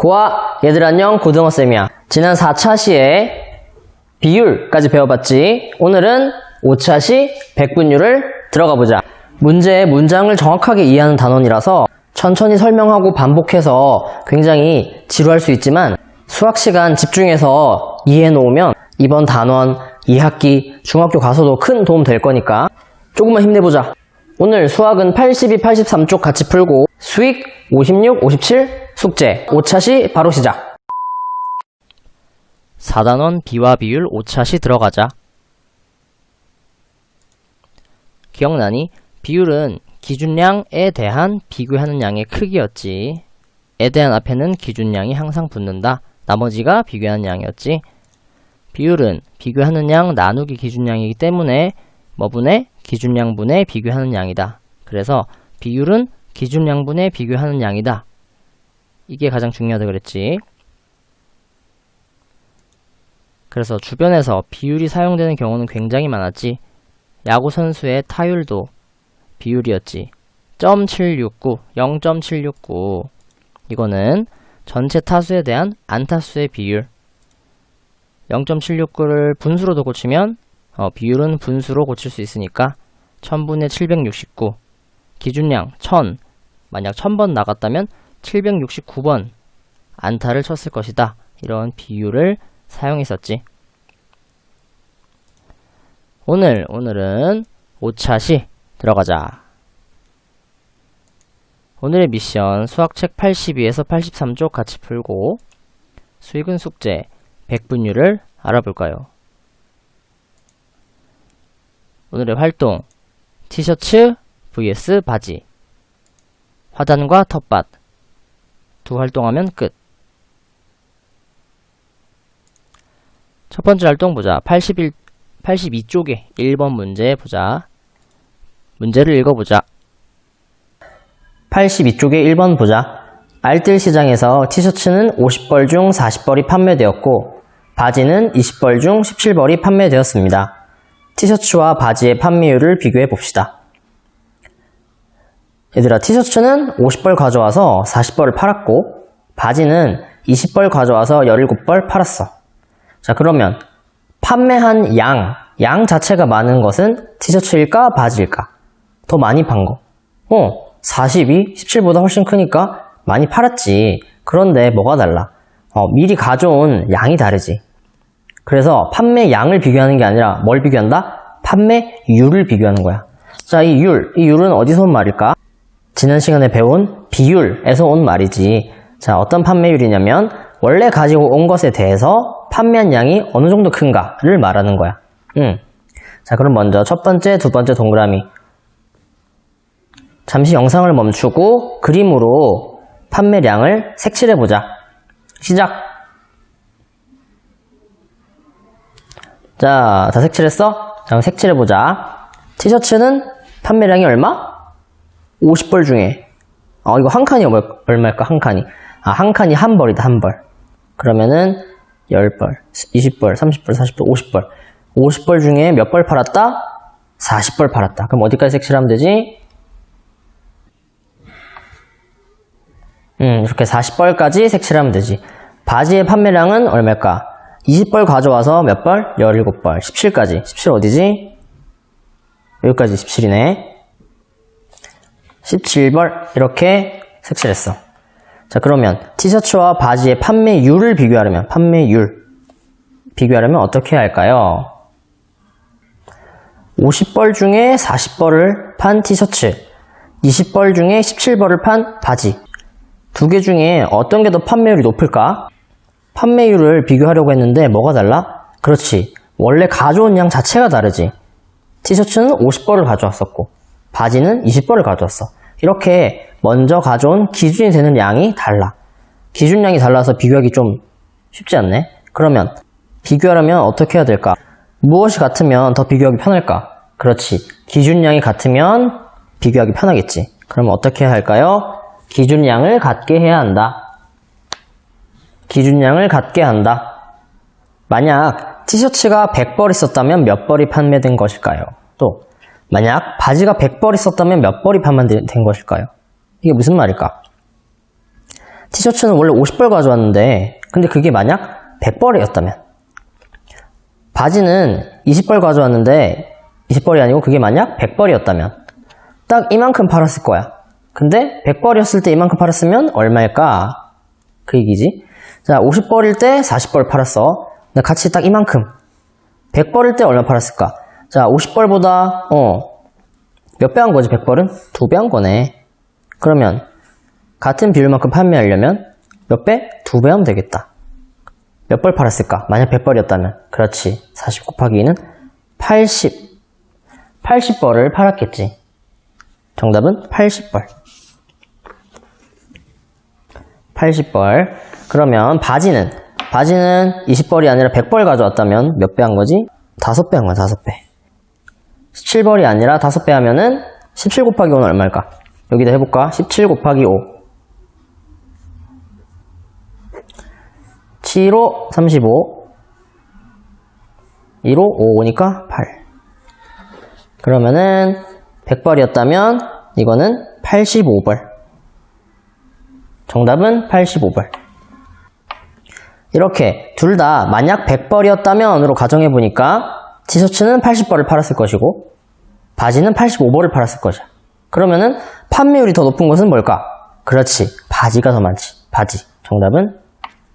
고아, 얘들 안녕, 고등어쌤이야. 지난 4차 시에 비율까지 배워봤지? 오늘은 5차 시 백분율을 들어가 보자. 문제의 문장을 정확하게 이해하는 단원이라서 천천히 설명하고 반복해서 굉장히 지루할 수 있지만 수학시간 집중해서 이해해 놓으면 이번 단원 2학기 중학교 가서도 큰 도움 될 거니까 조금만 힘내보자. 오늘 수학은 82, 83쪽 같이 풀고 수익 56, 57 숙제 5차 시 바로 시작. 4단원 비와 비율 5차 시 들어가자. 기억나니? 비율은 기준량에 대한 비교하는 양의 크기였지. 에 대한 앞에는 기준량이 항상 붙는다. 나머지가 비교하는 양이었지. 비율은 비교하는 양 나누기 기준량이기 때문에 뭐분의 기준량분의 비교하는 양이다. 그래서 비율은 기준량분의 비교하는 양이다. 이게 가장 중요하다 그랬지. 그래서 주변에서 비율이 사용되는 경우는 굉장히 많았지. 야구 선수의 타율도 비율이었지. 0.769, 0.769. 이거는 전체 타수에 대한 안타수의 비율. 0.769를 분수로도 고치면 비율은 분수로 고칠 수 있으니까 1000분의 769. 기준량 1000. 만약 1000번 나갔다면 769번 안타를 쳤을 것이다. 이런 비율을 사용했었지. 오늘은 5차 시 들어가자. 오늘의 미션 수학책 82에서 83쪽 같이 풀고 수익은 숙제 백분율을 알아볼까요? 오늘의 활동 티셔츠 vs 바지 화단과 텃밭 두 활동하면 끝. 첫 번째 활동 보자. 82쪽에 1번 문제 보자. 문제를 읽어보자. 82쪽에 1번 보자. 알뜰 시장에서 티셔츠는 50벌 중 40벌이 판매되었고 바지는 20벌 중 17벌이 판매되었습니다. 티셔츠와 바지의 판매율을 비교해 봅시다. 얘들아, 티셔츠는 50벌 가져와서 40벌을 팔았고 바지는 20벌 가져와서 17벌 팔았어. 자, 그러면 판매한 양 자체가 많은 것은 티셔츠일까 바지일까? 더 많이 판 거. 40이 17보다 훨씬 크니까 많이 팔았지. 그런데 뭐가 달라? 미리 가져온 양이 다르지. 그래서 판매 양을 비교하는 게 아니라 뭘 비교한다? 판매율을 비교하는 거야. 자, 이 율은 어디서 온 말일까? 지난 시간에 배운 비율에서 온 말이지. 자, 어떤 판매율이냐면 원래 가지고 온 것에 대해서 판매한 양이 어느 정도 큰가를 말하는 거야. 자, 그럼 먼저 첫 번째, 두 번째 동그라미. 잠시 영상을 멈추고 그림으로 판매량을 색칠해보자. 시작! 자, 다 색칠했어? 자, 그럼 색칠해보자. 티셔츠는 판매량이 얼마? 50벌 중에 이거 한 칸이 얼마일까? 한 칸이 한 칸이 한 벌이다. 한 벌. 그러면은 10벌, 20벌, 30벌, 40벌, 50벌 50벌 중에 몇 벌 팔았다? 40벌 팔았다. 그럼 어디까지 색칠하면 되지? 이렇게 40벌까지 색칠하면 되지. 바지의 판매량은 얼마일까? 20벌 가져와서 몇 벌? 17벌. 17까지. 17 어디지? 여기까지 17이네. 17벌. 이렇게 색칠했어. 자, 그러면 티셔츠와 바지의 판매율을 비교하려면 어떻게 해야 할까요? 50벌 중에 40벌을 판 티셔츠, 20벌 중에 17벌을 판 바지. 두 개 중에 어떤 게 더 판매율이 높을까? 판매율을 비교하려고 했는데 뭐가 달라? 그렇지. 원래 가져온 양 자체가 다르지. 티셔츠는 50벌을 가져왔었고 바지는 20벌을 가져왔어. 이렇게 먼저 가져온 기준이 되는 양이 달라. 기준량이 달라서 비교하기 좀 쉽지 않네. 그러면 비교하려면 어떻게 해야 될까? 무엇이 같으면 더 비교하기 편할까? 그렇지. 기준량이 같으면 비교하기 편하겠지. 그러면 어떻게 해야 할까요? 기준량을 같게 해야 한다. 기준량을 같게 한다. 만약 티셔츠가 100벌 있었다면 몇 벌이 판매된 것일까요? 또 만약 바지가 100벌 있었다면 몇 벌이 판매된 것일까요? 이게 무슨 말일까? 티셔츠는 원래 50벌 가져왔는데 근데 그게 만약 100벌이었다면, 바지는 20벌 가져왔는데 20벌이 아니고 그게 만약 100벌이었다면 딱 이만큼 팔았을 거야. 근데 100벌이었을 때 이만큼 팔았으면 얼마일까? 그 얘기지. 자, 50벌일 때 40벌 팔았어. 근데 같이 딱 이만큼. 100벌일 때 얼마 팔았을까? 자, 50벌보다 몇 배 한 거지? 100벌은? 2배 한 거네. 그러면 같은 비율만큼 판매하려면 몇 배? 2배 하면 되겠다. 몇 벌 팔았을까? 만약 100벌이었다면. 그렇지. 40 곱하기 2는 80. 80벌을 팔았겠지. 정답은 80벌. 80벌. 그러면 바지는 20벌이 아니라 100벌 가져왔다면 몇 배 한 거지? 5배 한 거야, 5배. 17벌이 아니라 5배 하면은 17 곱하기 5는 얼마일까? 여기다 해볼까? 17 곱하기 5. 7호 35. 1호 5, 5니까 8. 그러면은 100벌이었다면 이거는 85벌. 정답은 85벌. 이렇게 둘 다 만약 100벌이었다면으로 가정해보니까 티셔츠는 80벌을 팔았을 것이고 바지는 85벌을 팔았을 것이야. 그러면은 판매율이 더 높은 것은 뭘까? 그렇지, 바지가 더 많지. 바지. 정답은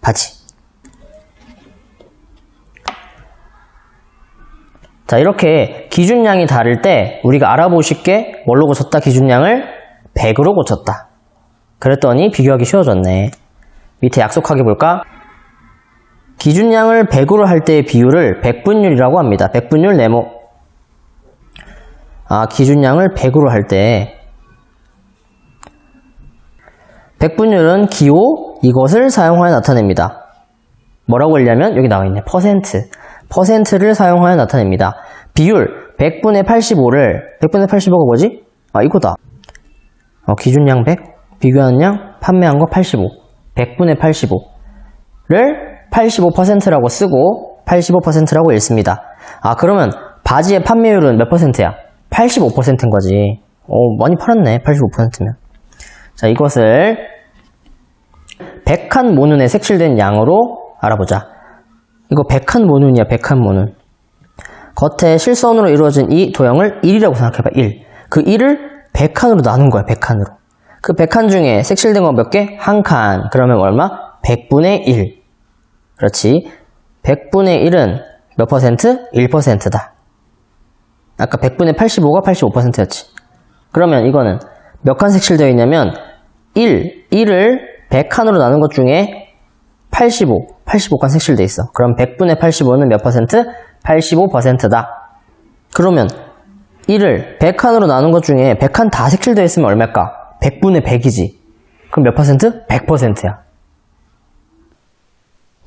바지. 자, 이렇게 기준량이 다를 때 우리가 알아보실 게 뭘로 고쳤다? 기준량을 100으로 고쳤다. 그랬더니 비교하기 쉬워졌네. 밑에 약속하게 볼까? 기준량을 100으로 할 때의 비율을 백분율이라고 합니다. 백분율 네모. 기준량을 100으로 할 때 백분율은 기호 이것을 사용하여 나타냅니다. 뭐라고 하려면 여기 나와 있네. 퍼센트를 사용하여 나타냅니다. 비율 100분의 85를 100분의 85가 뭐지? 이거다. 기준량 100 비교하는 양 판매한 거 85 100분의 85를 85%라고 쓰고 85%라고 읽습니다. 그러면 바지의 판매율은 몇 퍼센트야? 85%인 거지. 많이 팔았네. 85%면. 자, 이것을 100칸 모눈에 색칠된 양으로 알아보자. 이거 100칸 모눈이야. 100칸 모눈. 겉에 실선으로 이루어진 이 도형을 1이라고 생각해봐. 1. 그 1을 100칸으로 나눈 거야. 100칸으로. 그 100칸 중에 색칠된 건 몇 개? 한 칸. 그러면 얼마? 100분의 1. 그렇지. 100분의 1은 몇 퍼센트? 1%다. 아까 100분의 85가 85%였지. 그러면 이거는 몇 칸 색칠되어 있냐면 1을 100칸으로 나눈 것 중에 85칸 색칠되어 있어. 그럼 100분의 85는 몇 퍼센트? 85%다. 그러면 1을 100칸으로 나눈 것 중에 100칸 다 색칠되어 있으면 얼마일까? 100분의 100이지. 그럼 몇 퍼센트? 100%야.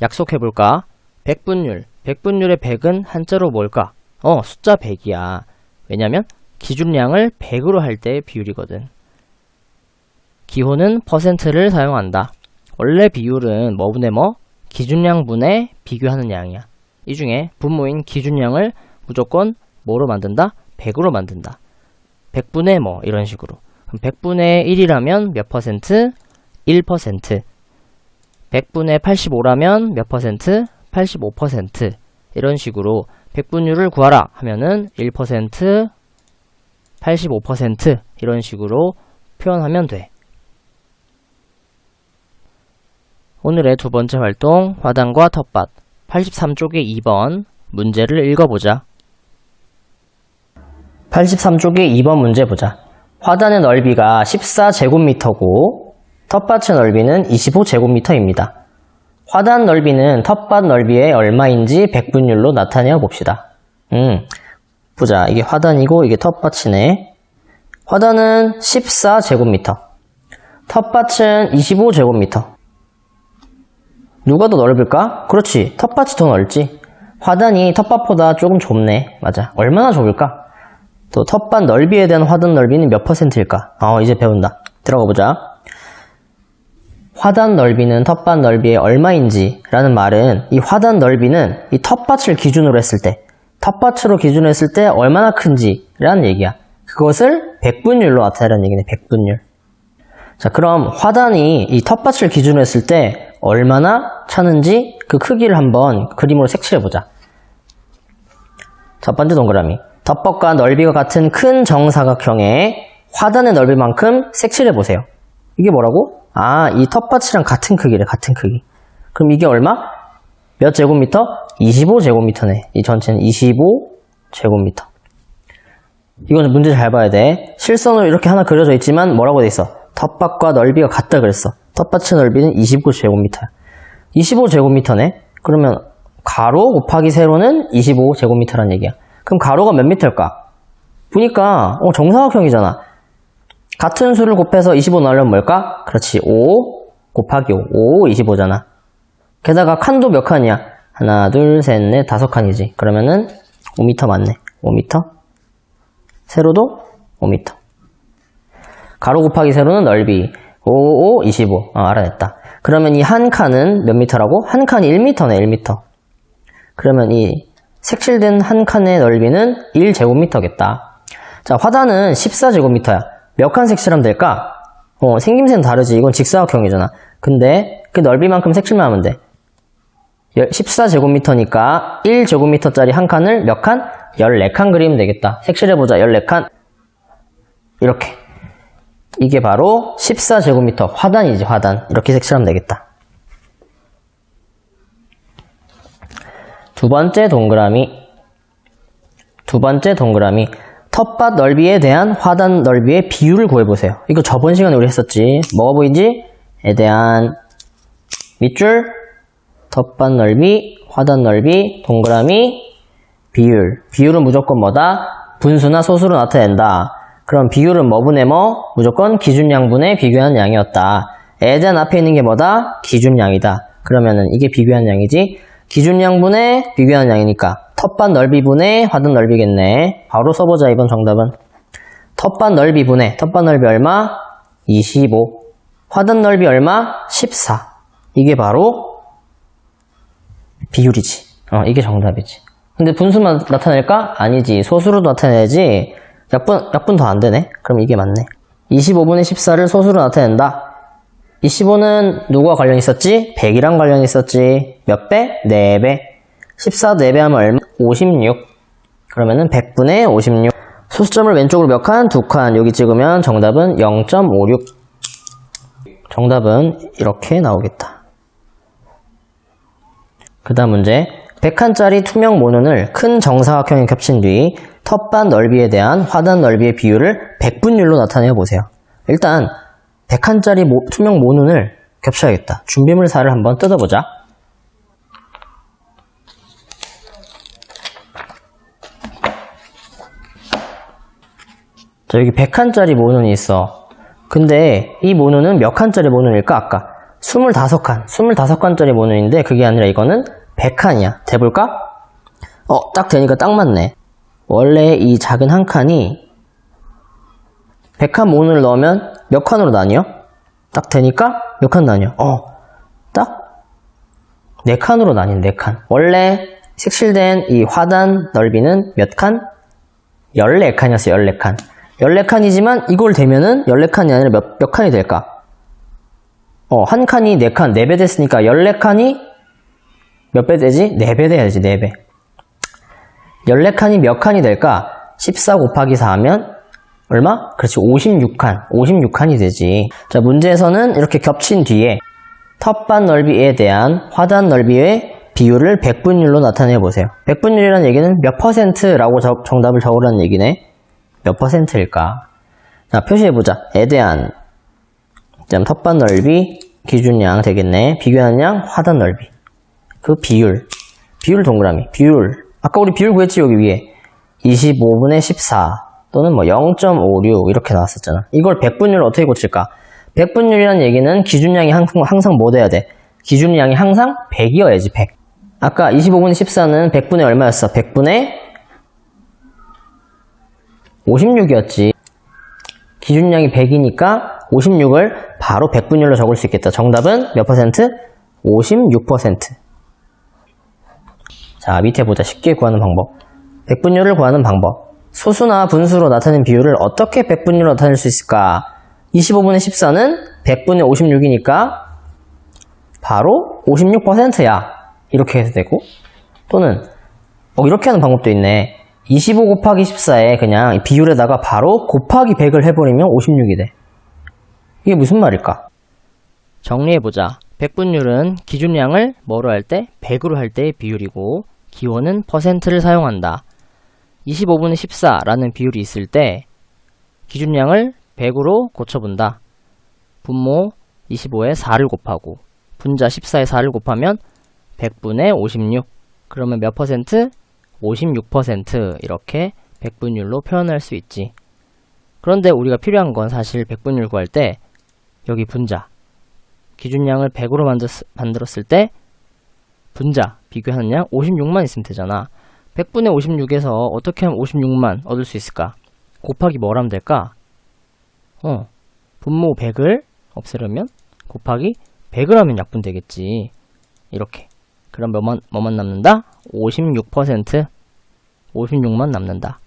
약속해볼까? 백분율. 백분율의 100은 한자로 뭘까? 숫자 100이야. 왜냐면 기준량을 100으로 할 때의 비율이거든. 기호는 퍼센트를 사용한다. 원래 비율은 뭐분의 뭐? 기준량분의 비교하는 양이야. 이 중에 분모인 기준량을 무조건 뭐로 만든다? 100으로 만든다. 100분의 뭐 이런 식으로. 그럼 100분의 1이라면 몇 퍼센트? 1%. 100분의 85라면 몇 퍼센트? 85%. 이런 식으로 백분율을 구하라 하면은 1%, 85% 이런 식으로 표현하면 돼. 오늘의 두 번째 활동, 화단과 텃밭. 83쪽의 2번 문제를 읽어보자. 83쪽의 2번 문제 보자. 화단의 넓이가 14제곱미터고 텃밭의 넓이는 25제곱미터입니다. 화단 넓이는 텃밭 넓이의 얼마인지 백분율로 나타내어 봅시다. 보자. 이게 화단이고 이게 텃밭이네. 화단은 14제곱미터. 텃밭은 25제곱미터. 누가 더 넓을까? 그렇지. 텃밭이 더 넓지. 화단이 텃밭보다 조금 좁네. 맞아. 얼마나 좁을까? 또 텃밭 넓이에 대한 화단 넓이는 몇 퍼센트일까? 이제 배운다. 들어가 보자. 화단 넓이는 텃밭 넓이의 얼마인지 라는 말은 이 화단 넓이는 이 텃밭을 기준으로 했을 때 텃밭으로 기준으로 했을 때 얼마나 큰지 라는 얘기야. 그것을 백분율로 나타내라는 얘기네. 백분율. 자, 그럼 화단이 이 텃밭을 기준으로 했을 때 얼마나 차는지 그 크기를 한번 그림으로 색칠해보자. 첫 번째 동그라미. 텃밭과 넓이가 같은 큰 정사각형의 화단의 넓이만큼 색칠해보세요. 이게 뭐라고? 아, 이 텃밭이랑 같은 크기래, 같은 크기. 그럼 이게 얼마? 몇 제곱미터? 25제곱미터네. 이 전체는 25제곱미터. 이건 문제 잘 봐야 돼. 실선으로 이렇게 하나 그려져 있지만 뭐라고 돼 있어? 텃밭과 넓이가 같다 그랬어. 텃밭의 넓이는 29제곱미터야. 25제곱미터네? 그러면 가로 곱하기 세로는 25제곱미터란 얘기야. 그럼 가로가 몇 미터일까? 보니까 정사각형이잖아. 같은 수를 곱해서 25 넣으려면 뭘까? 그렇지. 5 곱하기 5. 5, 25잖아. 게다가 칸도 몇 칸이야? 하나, 둘, 셋, 넷, 5칸이지. 그러면은 5m 맞네. 5m. 세로도 5m. 가로 곱하기 세로는 넓이. 5, 5, 25. 알아냈다. 그러면 이 한 칸은 몇 미터라고? 한 칸이 1m네, 1m. 그러면 이 색칠된 한 칸의 넓이는 1제곱미터겠다. 자, 화단은 14제곱미터야. 몇 칸 색칠하면 될까? 생김새는 다르지. 이건 직사각형이잖아. 근데 그 넓이만큼 색칠만 하면 돼. 14제곱미터니까 1제곱미터짜리 한 칸을 몇 칸? 14칸 그리면 되겠다. 색칠해보자. 14칸. 이렇게. 이게 바로 14제곱미터 화단이지, 화단. 이렇게 색칠하면 되겠다. 두 번째 동그라미. 텃밭 넓이에 대한 화단 넓이의 비율을 구해보세요. 이거 저번 시간에 우리 했었지. 뭐가 보이지? 에 대한 밑줄, 텃밭 넓이, 화단 넓이, 동그라미, 비율. 비율은 무조건 뭐다? 분수나 소수로 나타낸다. 그럼 비율은 뭐분의 뭐? 무조건 기준양분의 비교한 양이었다. 에 대한 앞에 있는 게 뭐다? 기준양이다. 그러면은 이게 비교한 양이지. 기준양분의 비교한 양이니까 텃밭 넓이분의 화단 넓이겠네. 바로 써보자. 이번 정답은 텃밭 넓이분의 텃밭 넓이 얼마? 25. 화단 넓이 얼마? 14. 이게 바로 비율이지. 이게 정답이지. 근데 분수만 나타낼까? 아니지. 소수로 나타내야지. 약분 더 안 되네. 그럼 이게 맞네. 25분의 14를 소수로 나타낸다. 25는 누구와 관련 있었지? 100이랑 관련 있었지. 몇 배? 4배. 14 4배 하면 얼마? 56. 그러면은 100분의 56. 소수점을 왼쪽으로 몇 칸? 2칸. 여기 찍으면 정답은 0.56. 정답은 이렇게 나오겠다. 그 다음 문제. 100칸짜리 투명 모눈을 큰 정사각형에 겹친 뒤 텃밭 넓이에 대한 화단 넓이의 비율을 100분율로 나타내 보세요. 일단 100칸짜리 투명 모눈을 겹쳐야겠다. 준비물사를 한번 뜯어보자. 자, 여기 100칸짜리 모눈이 있어. 근데 이 모눈은 몇 칸짜리 모눈일까? 아까 25칸짜리 모눈인데 그게 아니라 이거는 100칸이야. 대볼까? 딱 되니까 딱 맞네. 원래 이 작은 한 칸이 100칸 모눈을 넣으면 몇 칸으로 나뉘어? 딱 되니까 몇 칸 나뉘어? 딱 4칸으로 나뉜 4칸. 원래 색칠된 이 화단 넓이는 몇 칸? 14칸이었어. 14칸. 14칸이지만 이걸 대면은 14칸이 아니라 몇 칸이 될까? 한 칸이 4칸, 4배 됐으니까 14칸이 몇 배 되지? 4배 돼야지, 4배. 14칸이 몇 칸이 될까? 14 곱하기 4 하면 얼마? 그렇지, 56칸이 되지. 자, 문제에서는 이렇게 겹친 뒤에 텃밭 넓이에 대한 화단 넓이의 비율을 100분율로 나타내 보세요. 100분율이라는 얘기는 몇 퍼센트라고 정답을 적으라는 얘기네. 몇 퍼센트일까? 자, 표시해보자. 에 대한 텃밭 넓이 기준양 되겠네. 비교한 양 화단 넓이. 그 비율 동그라미. 비율. 아까 우리 비율 구했지, 여기 위에. 25분의 14 또는 뭐 0.56 이렇게 나왔었잖아. 이걸 100분율로 어떻게 고칠까? 100분율이라는 얘기는 기준양이 항상 뭐 돼야 돼? 기준양이 항상 100이어야지, 100. 아까 25분의 14는 100분의 얼마였어? 100분의 56이었지. 기준량이 100이니까 56을 바로 100분율로 적을 수 있겠다. 정답은 몇 퍼센트? 56%. 자, 밑에 보자. 쉽게 구하는 방법. 100분율을 구하는 방법. 소수나 분수로 나타낸 비율을 어떻게 100분율로 나타낼 수 있을까? 25분의 14는 100분의 56이니까 바로 56%야. 이렇게 해도 되고, 또는 이렇게 하는 방법도 있네. 25 곱하기 14에 그냥 이 비율에다가 바로 곱하기 100을 해버리면 56이 돼. 이게 무슨 말일까? 정리해보자. 백분율은 기준량을 뭐로 할 때? 100으로 할 때의 비율이고, 기호는 %를 사용한다. 25분의 14라는 비율이 있을 때 기준량을 100으로 고쳐본다. 분모 25에 4를 곱하고 분자 14에 4를 곱하면 100분의 56. 그러면 몇 퍼센트? 56% 이렇게 백분율로 표현할 수 있지. 그런데 우리가 필요한 건 사실 백분율 구할 때 여기 분자 기준량을 100으로 만들었을 때 분자 비교하는 양 56만 있으면 되잖아. 100분의 56에서 어떻게 하면 56만 얻을 수 있을까? 곱하기 뭘 하면 될까? 분모 100을 없애려면 곱하기 100을 하면 약분 되겠지. 이렇게. 그럼 뭐만 남는다? 56%. 56만 남는다.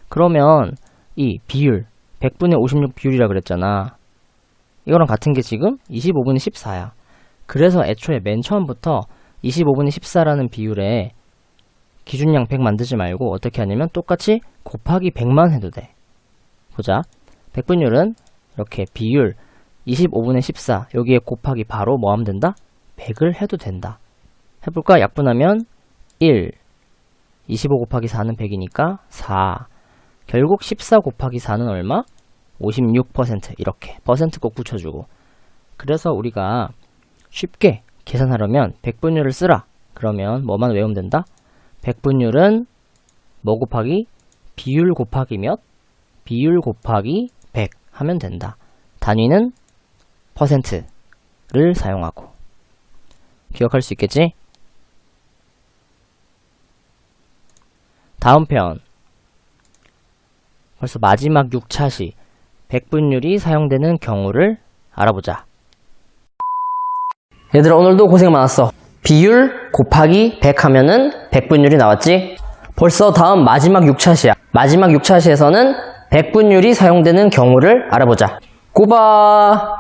그러면 이 비율, 100분의 56 비율이라 그랬잖아. 이거랑 같은 게 지금 25분의 14야. 그래서 애초에 맨 처음부터 25분의 14라는 비율에 기준량 100 만들지 말고 어떻게 하냐면 똑같이 곱하기 100만 해도 돼. 보자. 백분율은 이렇게 비율 25분의 14 여기에 곱하기 바로 뭐 하면 된다? 100을 해도 된다. 해볼까? 약분하면 1 25 곱하기 4는 100이니까 4 결국 14 곱하기 4는 얼마? 56% 이렇게 퍼센트 꼭 붙여주고. 그래서 우리가 쉽게 계산하려면 백분율을 쓰라. 그러면 뭐만 외우면 된다? 백분율은 뭐 곱하기? 비율 곱하기 몇? 비율 곱하기 100 하면 된다. 단위는 퍼센트를 사용하고. 기억할 수 있겠지? 다음 편. 벌써 마지막 6차시 백분율이 사용되는 경우를 알아보자. 얘들아, 오늘도 고생 많았어. 비율 곱하기 100 하면은 백분율이 나왔지? 벌써 다음 마지막 6차시야. 마지막 6차시에서는 백분율이 사용되는 경우를 알아보자. 꼬바!